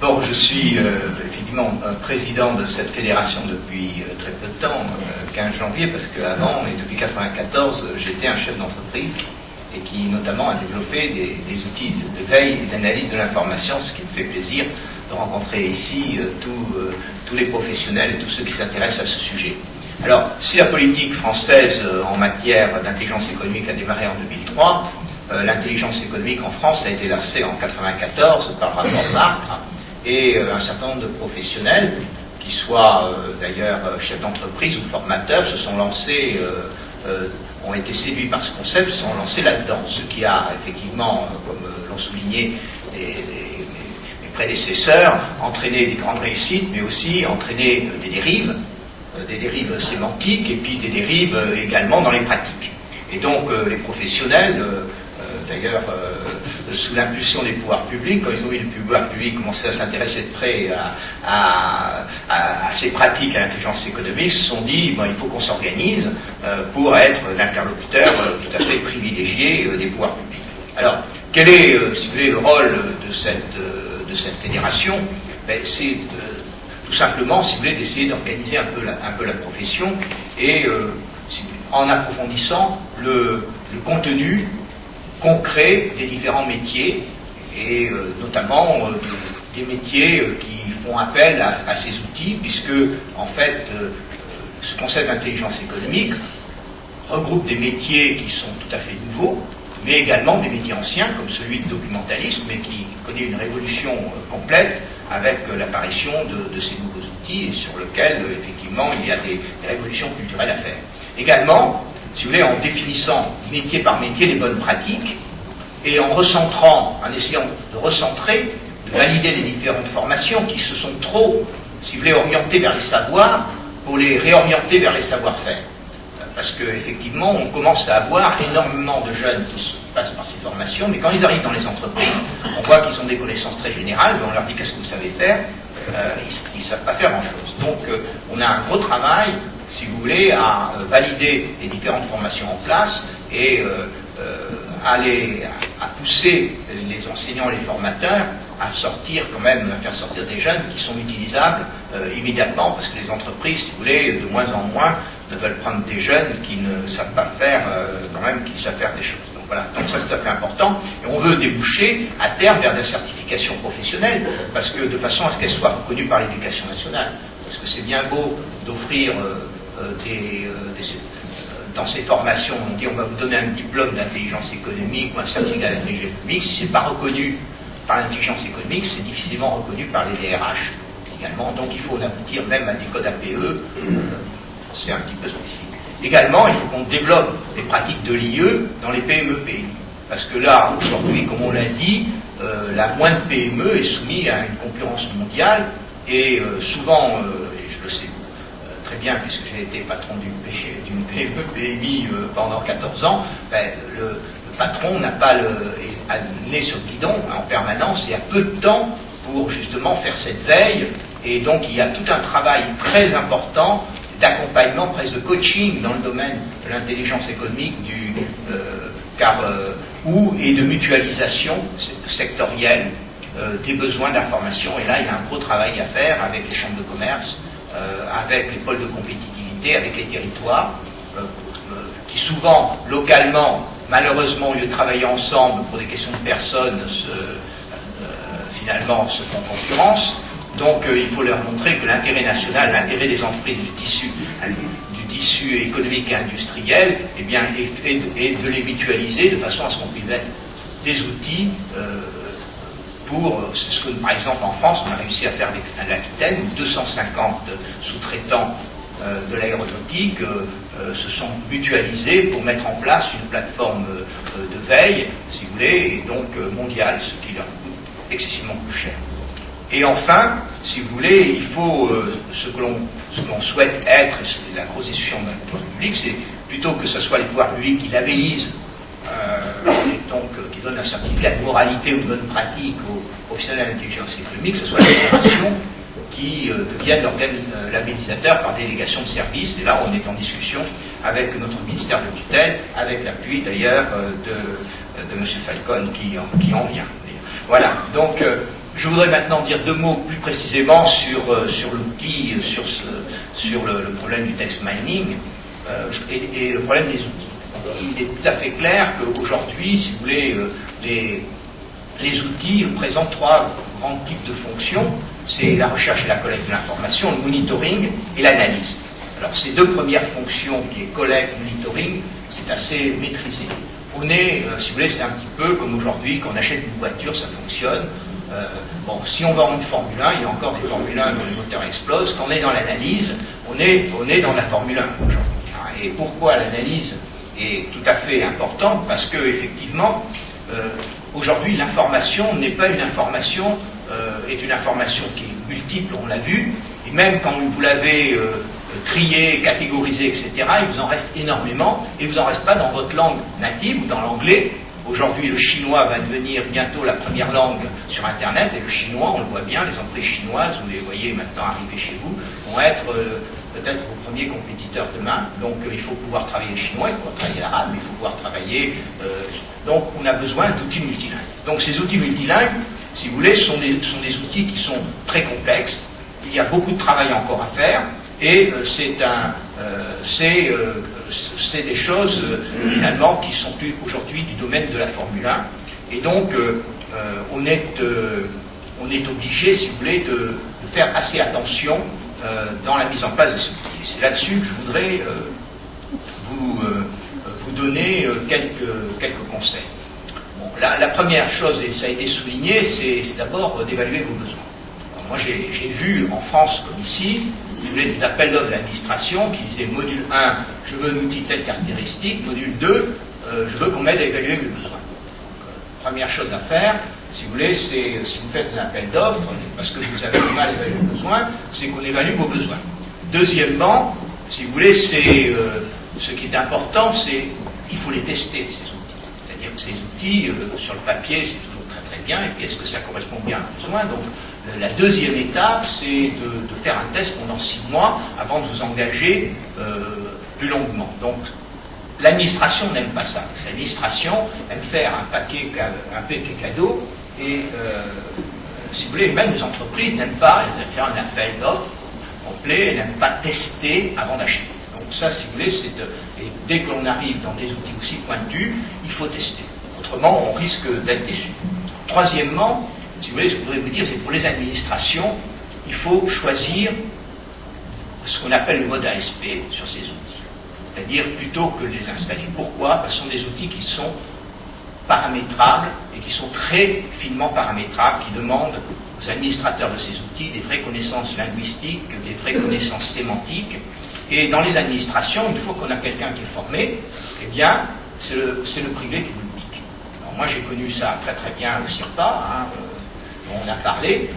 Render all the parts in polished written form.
Bon, je suis effectivement président de cette fédération depuis très peu de temps, 15 janvier, parce qu'avant, et depuis 1994, j'étais un chef d'entreprise et qui notamment a développé des outils de veille et d'analyse de l'information, ce qui me fait plaisir de rencontrer ici tous les professionnels et tous ceux qui s'intéressent à ce sujet. Alors, si la politique française en matière d'intelligence économique a démarré en 2003, l'intelligence économique en France a été lancée en 1994 par le rapport Martre, et un certain nombre de professionnels, qui soient d'ailleurs chefs d'entreprise ou formateurs, se sont lancés, ont été séduits par ce concept, se sont lancés là-dedans. Ce qui a effectivement, comme l'ont souligné mes prédécesseurs, entraîné des grandes réussites, mais aussi entraîné des dérives sémantiques, et puis des dérives également dans les pratiques. Et donc les professionnels, d'ailleurs, sous l'impulsion des pouvoirs publics, quand ils ont vu le pouvoir public commencer à s'intéresser de près à ces pratiques, à l'intelligence économique, se sont dit, bon, il faut qu'on s'organise pour être l'interlocuteur tout à fait privilégié des pouvoirs publics. Alors, quel est, si vous voulez, le rôle de cette fédération? C'est tout simplement, si vous voulez, d'essayer d'organiser un peu la profession, et en approfondissant le contenu concret des différents métiers, et notamment des métiers qui font appel à ces outils, puisque en fait ce concept d'intelligence économique regroupe des métiers qui sont tout à fait nouveaux, mais également des métiers anciens comme celui de documentaliste, mais qui connaît une révolution complète avec l'apparition de ces nouveaux outils, et sur lequel effectivement il y a des révolutions culturelles à faire. Également, si vous voulez, en définissant métier par métier les bonnes pratiques, et en recentrant, en essayant de recentrer, de valider les différentes formations qui se sont trop, si vous voulez, orientées vers les savoirs, pour les réorienter vers les savoir-faire. Parce qu'effectivement, on commence à avoir énormément de jeunes qui passent par ces formations, mais quand ils arrivent dans les entreprises, on voit qu'ils ont des connaissances très générales, mais on leur dit qu'est-ce que vous savez faire, ils ne savent pas faire grand-chose. Donc on a un gros travail, si vous voulez, à valider les différentes formations en place, et à pousser les enseignants et les formateurs à sortir quand même, à faire sortir des jeunes qui sont utilisables immédiatement, parce que les entreprises, si vous voulez, de moins en moins ne veulent prendre des jeunes qui ne savent pas faire, quand même, qui savent faire des choses. Donc voilà, donc ça c'est tout à fait important, et on veut déboucher à terme vers des certifications professionnelles, parce que de façon à ce qu'elles soient reconnues par l'éducation nationale, parce que c'est bien beau d'offrir dans ces formations, on dit on va vous donner un diplôme d'intelligence économique ou un certificat d'intelligence économique, si c'est pas reconnu par l'intelligence économique, c'est difficilement reconnu par les DRH également, donc il faut en aboutir même à des codes APE, c'est un petit peu spécifique. Également, il faut qu'on développe des pratiques de l'IE dans les PME-PMI, parce que là, aujourd'hui, comme on l'a dit, la moindre PME est soumise à une concurrence mondiale, et souvent, et je le sais très bien, puisque j'ai été patron d'une PME-PMI pendant 14 ans, le patron n'a pas le nez sur le guidon en permanence, et a peu de temps pour justement faire cette veille, et donc il y a tout un travail très important d'accompagnement, presque de coaching dans le domaine de l'intelligence économique, et de mutualisation sectorielle des besoins d'information. Et là, il y a un gros travail à faire avec les chambres de commerce, avec les pôles de compétitivité, avec les territoires, qui souvent, localement, malheureusement, au lieu de travailler ensemble pour des questions de personnes, finalement se font concurrence. Donc il faut leur montrer que l'intérêt national, l'intérêt des entreprises du tissu économique et industriel, eh bien, est de les mutualiser de façon à ce qu'on puisse mettre des outils c'est ce que, par exemple, en France, on a réussi à faire à l'Aquitaine, où 250 sous-traitants de l'aéronautique se sont mutualisés pour mettre en place une plateforme de veille, si vous voulez, et donc mondiale, ce qui leur coûte excessivement plus cher. Et enfin, si vous voulez, il faut ce que l'on souhaite être, et c'est la grosse discussion dans le pouvoir public, c'est plutôt que ce soit les pouvoirs publics qui labellisent, et donc qui donnent un certificat de moralité ou de bonne pratique aux professionnels de l'intelligence économique, que ce soit la fédération qui devienne l'organe labellisateur par délégation de service. Et là, on est en discussion avec notre ministère de tutelle, avec l'appui d'ailleurs de M. Falcon qui en vient. Voilà, donc Je voudrais maintenant dire 2 mots plus précisément sur l'outil, sur le problème du text mining et le problème des outils. Il est tout à fait clair qu'aujourd'hui, si vous voulez, les outils présentent 3 grands types de fonctions. C'est la recherche et la collecte de l'information, le monitoring et l'analyse. Alors ces 2 premières fonctions, qui est collecte, monitoring, c'est assez maîtrisé. On est, si vous voulez, c'est un petit peu comme aujourd'hui, quand on achète une voiture, ça fonctionne. Bon, si on vend une Formule 1, il y a encore des Formule 1 dont les moteurs explosent. Quand on est dans l'analyse, on est dans la Formule 1 aujourd'hui. Et pourquoi l'analyse est tout à fait importante? Parce que effectivement, aujourd'hui, l'information n'est pas une information, est une information qui est multiple, on l'a vu, et même quand vous l'avez triée, catégorisée, etc., il vous en reste énormément, et il vous en reste pas dans votre langue native ou dans l'anglais. Aujourd'hui, le chinois va devenir bientôt la première langue sur Internet, et le chinois, on le voit bien, les entreprises chinoises, vous les voyez maintenant arriver chez vous, vont être peut-être vos premiers compétiteurs demain. Donc il faut pouvoir travailler le chinois, il faut pouvoir travailler l'arabe, il faut pouvoir travailler... donc on a besoin d'outils multilingues. Donc ces outils multilingues, si vous voulez, sont des outils qui sont très complexes. Il y a beaucoup de travail encore à faire, et c'est des choses finalement qui sont plus aujourd'hui du domaine de la Formule 1. Et donc on est obligé, si vous voulez, de faire assez attention dans la mise en place de ce outil. Et c'est là-dessus que je voudrais vous donner quelques conseils. Bon, la première chose, et ça a été souligné, c'est d'abord d'évaluer vos besoins. Alors, moi j'ai vu en France comme ici, si vous voulez, des appels d'offres de l'administration qui disaient module 1, je veux un outil telle caractéristique, module 2, je veux qu'on m'aide à évaluer mes besoins. Donc, première chose à faire, si vous voulez, c'est, si vous faites un appel d'offres, parce que vous avez du mal à évaluer vos besoins, c'est qu'on évalue vos besoins. Deuxièmement, si vous voulez, c'est ce qui est important, c'est il faut les tester, ces outils. C'est-à-dire que ces outils, sur le papier, c'est toujours très très bien, et puis est-ce que ça correspond bien à vos besoins? Donc, la deuxième étape, c'est de faire un test pendant 6 mois avant de vous engager plus longuement. Donc, l'administration n'aime pas ça. L'administration aime faire un paquet cadeau, et si vous voulez, même les entreprises n'aiment pas faire un appel d'offres complet, elles n'aiment pas tester avant d'acheter. Donc ça, si vous voulez, et dès que l'on arrive dans des outils aussi pointus, il faut tester. Autrement, on risque d'être déçu. Troisièmement, si vous voulez, ce que je voudrais vous dire, c'est que pour les administrations, il faut choisir ce qu'on appelle le mode ASP sur ces outils. C'est-à-dire plutôt que de les installer. Pourquoi? Parce que ce sont des outils qui sont paramétrables et qui sont très finement paramétrables, qui demandent aux administrateurs de ces outils des vraies connaissances linguistiques, des vraies connaissances sémantiques. Et dans les administrations, une fois qu'on a quelqu'un qui est formé, eh bien, c'est le privé qui vous le pique. Alors moi, j'ai connu ça très très bien au CIRPA, on a parlé,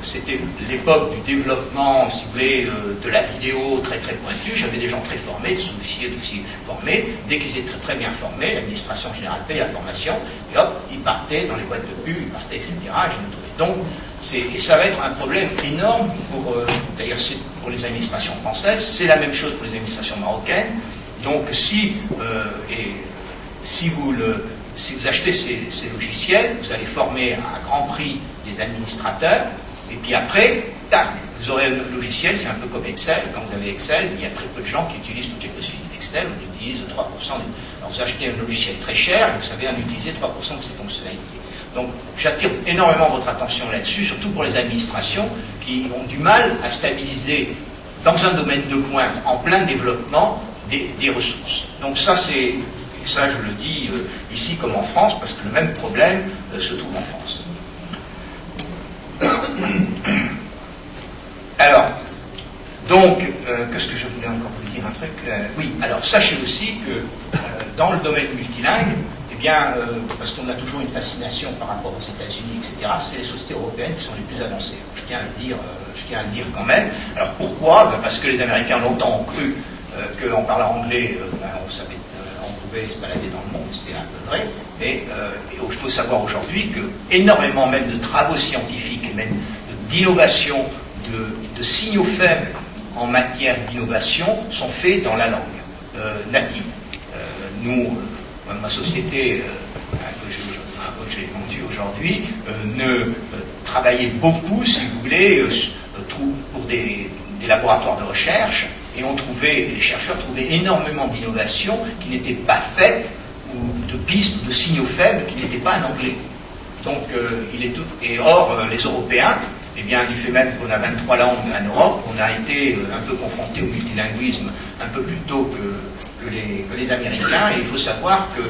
c'était l'époque du développement, si vous voulez, de la vidéo très très pointue. J'avais des gens très formés, des sous-officiers aussi formés. Dès qu'ils étaient très très bien formés, l'administration générale paye la formation, et hop, ils partaient dans les boîtes de pub, ils partaient, etc. Donc, et ça va être un problème énorme d'ailleurs c'est pour les administrations françaises, c'est la même chose pour les administrations marocaines. Donc si vous achetez ces logiciels, vous allez former à grand prix des administrateurs, et puis après, tac, vous aurez un logiciel, c'est un peu comme Excel. Quand vous avez Excel, il y a très peu de gens qui utilisent toutes les possibilités d'Excel, on utilise 3% Alors vous achetez un logiciel très cher, et vous savez en utiliser 3% de ses fonctionnalités. Donc j'attire énormément votre attention là-dessus, surtout pour les administrations qui ont du mal à stabiliser dans un domaine de pointe en plein développement des ressources. Donc ça c'est... Et ça, je le dis ici comme en France, parce que le même problème se trouve en France. Alors, donc, qu'est-ce que je voulais encore vous dire un truc oui, alors sachez aussi que dans le domaine multilingue, eh bien, parce qu'on a toujours une fascination par rapport aux États-Unis, etc., c'est les sociétés européennes qui sont les plus avancées. Je tiens à le dire quand même. Alors pourquoi? Parce que les Américains longtemps ont cru qu'en parlant anglais, on savait se balader dans le monde, c'était un peu vrai, mais il faut savoir aujourd'hui que énormément même de travaux scientifiques et même d'innovation, de signaux faibles en matière d'innovation sont faits dans la langue native. Ma société que j'ai montée aujourd'hui travaillé beaucoup, si vous voulez, pour des laboratoires de recherche, et les chercheurs trouvaient énormément d'innovations qui n'étaient pas faites, ou de pistes, de signaux faibles qui n'étaient pas en anglais. Donc, or, les Européens, eh bien, du fait même qu'on a 23 langues en Europe, on a été un peu confrontés au multilinguisme un peu plus tôt que les Américains, et il faut savoir que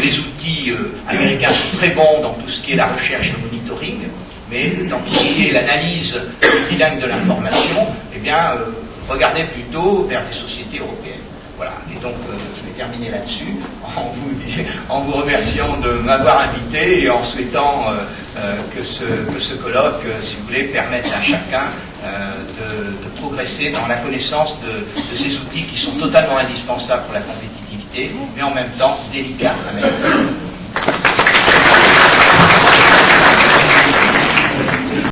les outils américains sont très bons dans tout ce qui est la recherche et le monitoring, mais dans tout ce qui est l'analyse multilingue de l'information, eh bien, regardez plutôt vers des sociétés européennes. Voilà, et donc je vais terminer là-dessus en vous remerciant de m'avoir invité et en souhaitant que ce colloque, si vous voulez, permette à chacun de progresser dans la connaissance de ces outils qui sont totalement indispensables pour la compétitivité, mais en même temps délicats à mettre.